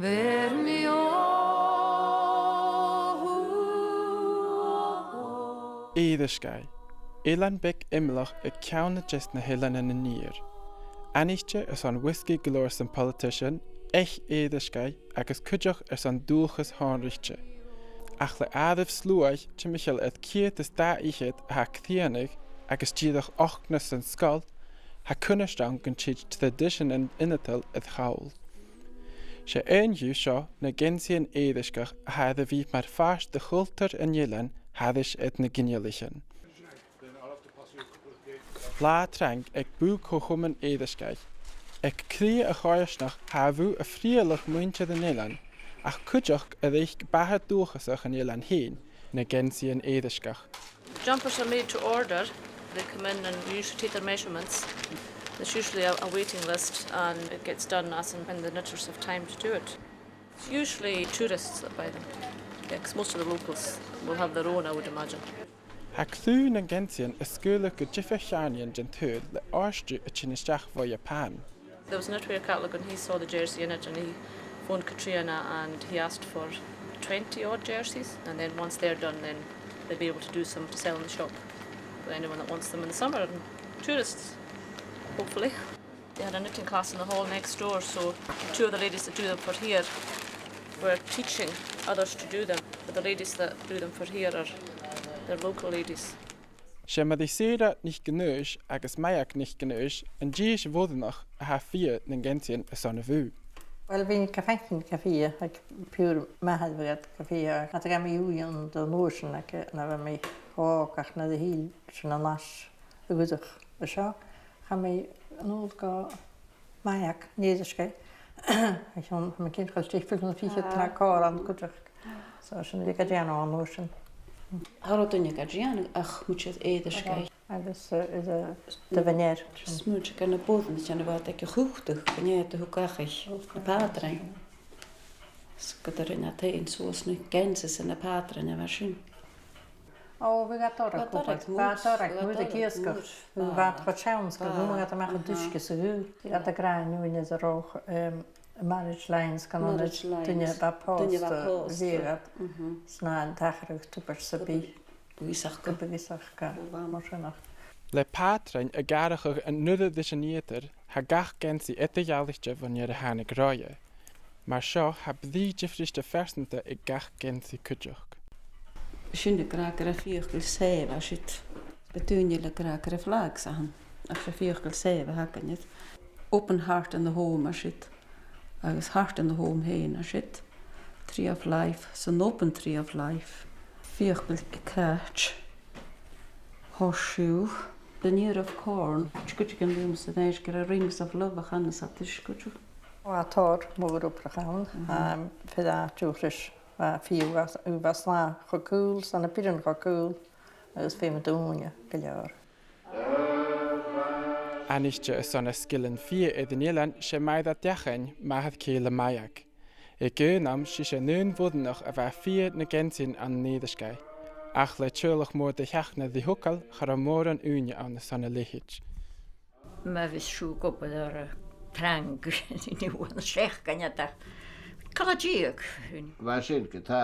Ver mi Éidirceay. Éileann bic imlach ag ceanna gist na hillan in na níor. Aníte is an whisky galore san politician, éidirceay agus cuideach san dúchas hánrichte. Ach le adamh slúaich te Michael ciad is da ichid ha cthianig agus tíadach ochna san scal, ha cunnastan gan tíid tradition in inatal chaul. Se einhiú seo na gensian éidirceach a hadd a bhí mar fast de chultar in Ilan hadis na ginialichen. Lá trang ag bú cochuman éidirceach. Ag crí a cháirsnach hafu a fríalach muinte den Ilan, ach cuideach a dhéich bathe dúchasach an Ilan héin na gensian éidirceach. Jumpers are made to order. They come in and usually take their measurements. There's usually a waiting list and it gets done as and when the knitters have time to do it. It's usually tourists that buy them. Yeah, 'cause most of the locals will have their own, I would imagine. Ha clú na gensian is sgúla go jifa cheanian den tuad le áistú a tinisteach fo Japan. There was a knitwear catalogue and he saw the jersey in it and he phoned Katrina and he asked for 20 odd jerseys, and then once they're done then they'll be able to do some to sell in the shop for anyone that wants them in the summer, and tourists, hopefully. They had a knitting class in the hall next door, so two of the ladies that do them for here were teaching others to do them, but the ladies that do them for here are they're local ladies. Se ma di séda nicht genúis agus maiach nicht genúis an díis bhódanach a ha fia na gensian is an a bhú. Wel, fi'n caffein caffi ac pŵr mahadfyd caffi ac a gam i yw'n do nŵsyn ac na fe mi hog ac na ddihil sy'n anas y gwydwch y sio. Cham mi nôl go maiach nidysgau. Ac o'n mi cyn chael stichfyd yn ffeithiad na cor am gwydwch. So sy'n wedi gadian o'n nŵsyn. Haro dyna gadian ach mwysedd éidirceay. Agus is a dyfyniad. Smúid gan na bódan sy'n fod ag y chwchtach gynnyd y hwgachich y padrain. Sgydar yna tein sŵs na gensis yn y padrain efo sy'n. O, fi gael dorach gwybod. Fa dorach, mwyd y giesgwch. Fi fath o chawns, gael mwyd gada mach o dysgus y hw. Gada graen yw'n ys yr och marriage lines gan o'n dynia ba post zirad. Sna'n tachrwch tŵber sybi. Gwisach Gybygysach gael. Mor synach. Le pátrain a garachach an nuda dis an nítar ha gach gensi etta jaalichte van ar a hánig ráie. Mar seo ha bdí difriste fersnta i gach gensi cuideach. Sy'n y graag ar y ffioch gwyl sef a sydd betwyn i'r graag ar y flag sahan. A sy'n ffioch gwyl sef a haganyd. Open heart in the home a sydd. Agus heart in the home heen a sydd. Tree of life. Sy'n open tree of life. Ffioch gwyl catch. Horseshoe. The near of corn. Sgwyd gan ddim sydd eich gyda rings of love a chanes at ysgwyd. O a tor, mwyd o brachawn. Fydd a diwchris a ffiw yw fas la chocwl, san y bydyn chocwl. Ys fe mynd dŵnia, gyliawr. Anichte is an a skillen fia iddyn Ilan se maid a dechain mahad céile maiag. I gynam si se nun fwdnach a fa fia na gensin an nedersgai. Ach le tjölach mór de heachna di hukal char a mór an úne an na sanna lihid. Ma vis siw gwybod ar y trang ni wan y sech ganyata. Kalajig. Waar sy'n gyda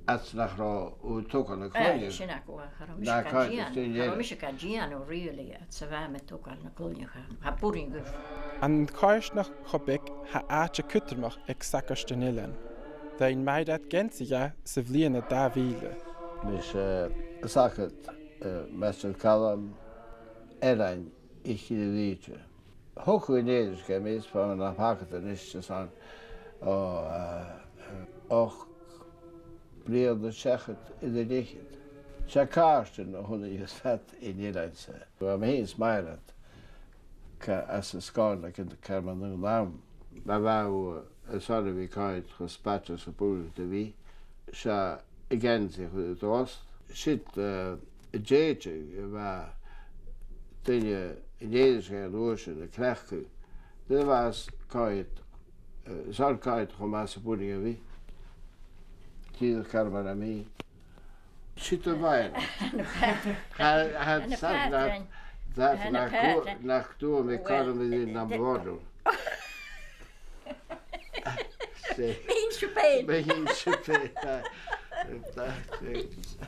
at nach ro o tokan na klonje. Sy'n agwa. Na kaart ystyn je. Haro misio gajian o really at sa fa me tokan na klonje. Ha bwrin gyf. An kaersnach chobik ha aatje kuttermach ag sakarsten Ilan. Da in maid at gensi ja se vliene da wiele. Mis saket Mester Callum Erain ich de liedje. Hoog in Nederland mis van een paket en is te zijn. Och breed zeggen in de licht. Chakarsten hun is vet in Nederland. We meen smilend. As een skål in de kamer nu naam. Maar wou zouden we kwijt gespatchen zo boel te wie. Sa igen zich het was. Shit jeetje waar je in Nederland roosje de krijgen. Dat was kwijt. Zal kwijt gewoon maar zo boel te wie. Die kamer naar mij. Shit erbij. Hij zat dat nach toe met karren in naar boven. Mín se pein. Mae hi'n siwpi.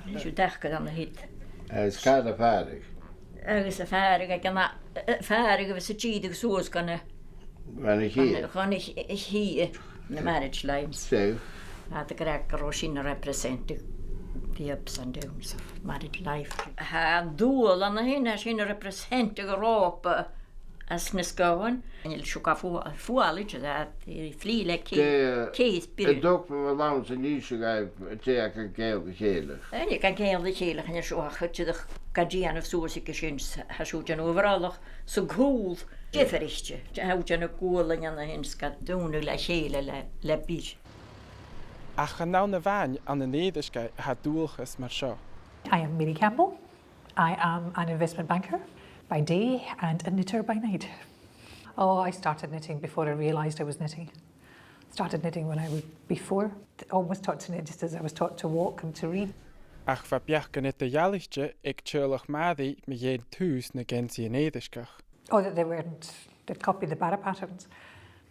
Ní siú decha an na hit. Ys cael y ffarig. Agus a fearig ag anna fearig a sa tíd ag sús ganna Mae'n i chi. gan ich hí na marriage lines. So, A dy greg ar sin a represent the ups and downs of married life. Ha dúl an na hyn a sin a represent ag Europa as na sgáin. En il siúka fúalig a i flíle céis y byrju. dog fy lawn sy'n nisio gael te ac yn gael y chéile. En ik kan gael de chéile en siúach chutje gadjian of soos ik syns ha siújan overallig so gúl differichtje. Houjan a gúl an na hyn ska dúnu le chéile le bír. Ach gan nou na bhain an na néidirce ha dúlchas mar seo. I am Mary Campbell. I am an investment banker by day and a knitter by night. Oh, I started knitting before I realised I was knitting. Started knitting when I was before. Almost taught to knit just as I was taught to walk and to read. Ach fa beach gan it a jaalichtje ag tjurlach maadi me jéad tús na gensi in éidirskach. Oh, that they weren't, they'd copied the Barra patterns.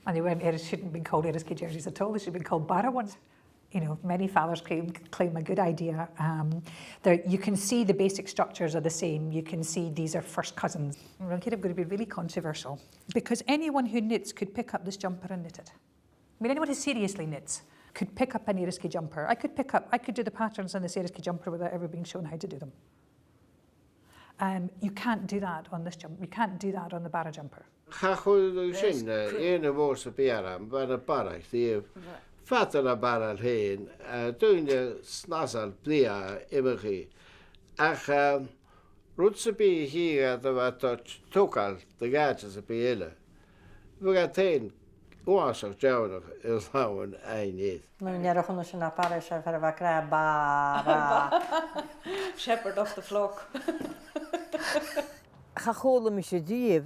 And they weren't, it shouldn't have been called Eriskay jerseys at all, they should have been called Barra ones. You know, many fathers claim a good idea. You can see the basic structures are the same. You can see these are first cousins. I'm going to be really controversial because anyone who knits could pick up this jumper and knit it. I mean, anyone who seriously knits could pick up an Eriskay jumper. I could do the patterns on this Eriskay jumper without ever being shown how to do them. You can't do that on this jumper. You can't do that on the Barra jumper. Cha chwyl o'i sy'n un o fos y biaram, fan y barach, di fatar a baral hyn, dwi'n snasal blia efo chi. Ach, rwyd sy'n bi hi a dyfa tokal, dy gadjas y bi ila. Fyga tein, oasach jawnach il lawn ein eith. Mae'n nerwch hwnnw sy'n apare sy'n fer efo gra bara. Shepherd of the flock. Cha chôl ym eisiau dyf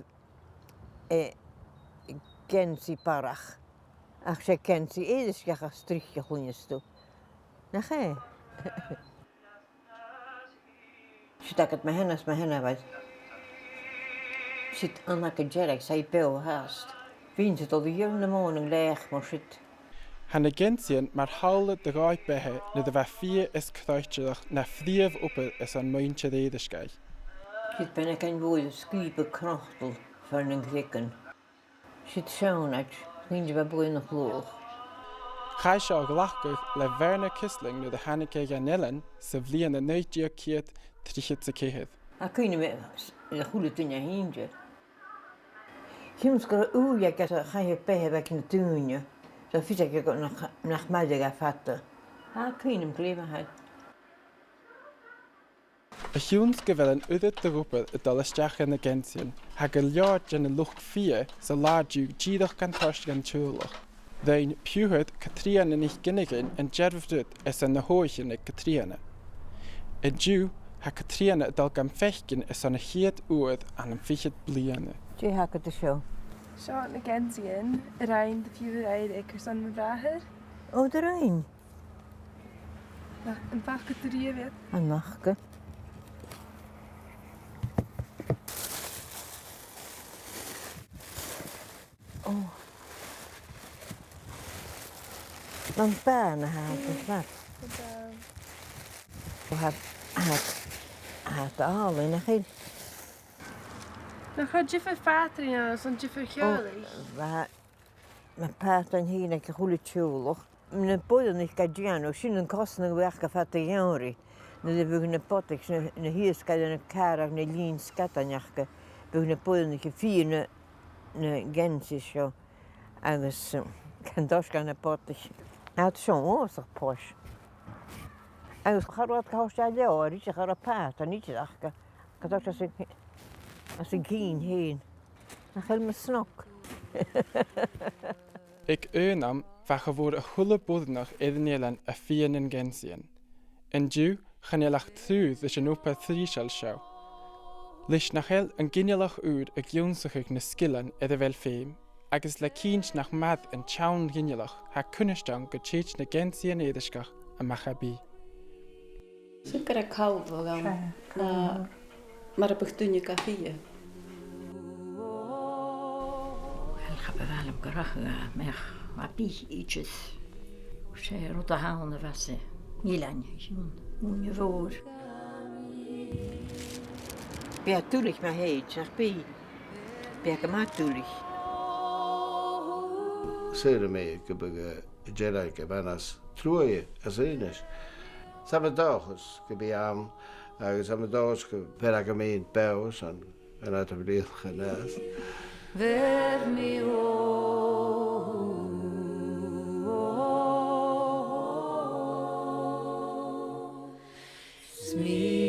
gen si barach. Ach sé ken si éidirceach a striche chuinistú. Na ché. Si agad me hennas bhaid. Sit anna go jerig sa beo hast. Vín sit al dhéir na móning léach mar sit. Hanna gensian mar hála de gáid bethe na de bheith fia is cráiteach na fríomh uppe is an muinte éidirskei. Sit ben ek ein bhid skribe krachtel fer an gréken. Sit sean eit. Níos bheith buin nach lóch. Chai seo glachgach le Werner Kisling nu de Hanneke Janellen sa bblion na 19 tríchid sa céhead. A cuine me le chula duine hínde. Chims go úige gas a chaithe bethe bheith na dúine, so fi go nach maidig a fatta. A cuinem gléimeheid. A hiúns go bhfuil an udad de rúpa a dolisteach na gensian, ha go leor gen na luch fia sa láidú díadach gan tost gan túlach. Dhain piúhad Catriana nich ginnigin an jervdud is an na hóichin ag Catriana. I dú ha Catriana dal gan fechgin is an na chiad uad an an fichid bliana. Dé ha go de seo. Seo na gensian, a rain de fiúr eid ag san na bhreathir. Ó de rain. An bhacha dríomh. An machge. Oh. Dan bijna haalt het wat. We had de haal in de geel. Dan gaat jiffer vater in zo'n jiffer geulig. Mijn paard en hier een goede tjoelig. Mijn poeder niet kan doen. Als je een kosten werken van de jaren. Dan hebben we een pot. Een hier skat en een kar en een lien skat en jakke. We hebben een poeder niet vier een gensjes zo. Agus kan dos gan a potich. Out zo'n oorzaak posh. Agus gaat kost jij de oor, je gaat op paard en niet zakken. Ik dacht als ik geen heen. Dan ga je me snok. Ik eunam vacha voor a chulle bodnach idirnélan a fian in gensian. In dú chan je lach trú leis an opa thrísal seo. Leis nach hel an ginealach úr a gjónsachig na skillan idir bhfuil féim, agus le cíns nach mad an teann ginealach ha cunnistang go tréit na gensian éidirskach a machabí. Sy'n gyda cawf o gael na mae'r bwchdwni gaffia. Wel, ga be wel am gyrach mech a bí íchis sé rud a hána bheasa níleine úne bhór. Be túlich me héid nach bí. Be go má túlich. Sére mé go déile go bhenas trúide as réis. Sam dáchas go bhí am agus am dás go pe go míon bes an a bríocha nás. Ver mi Smee.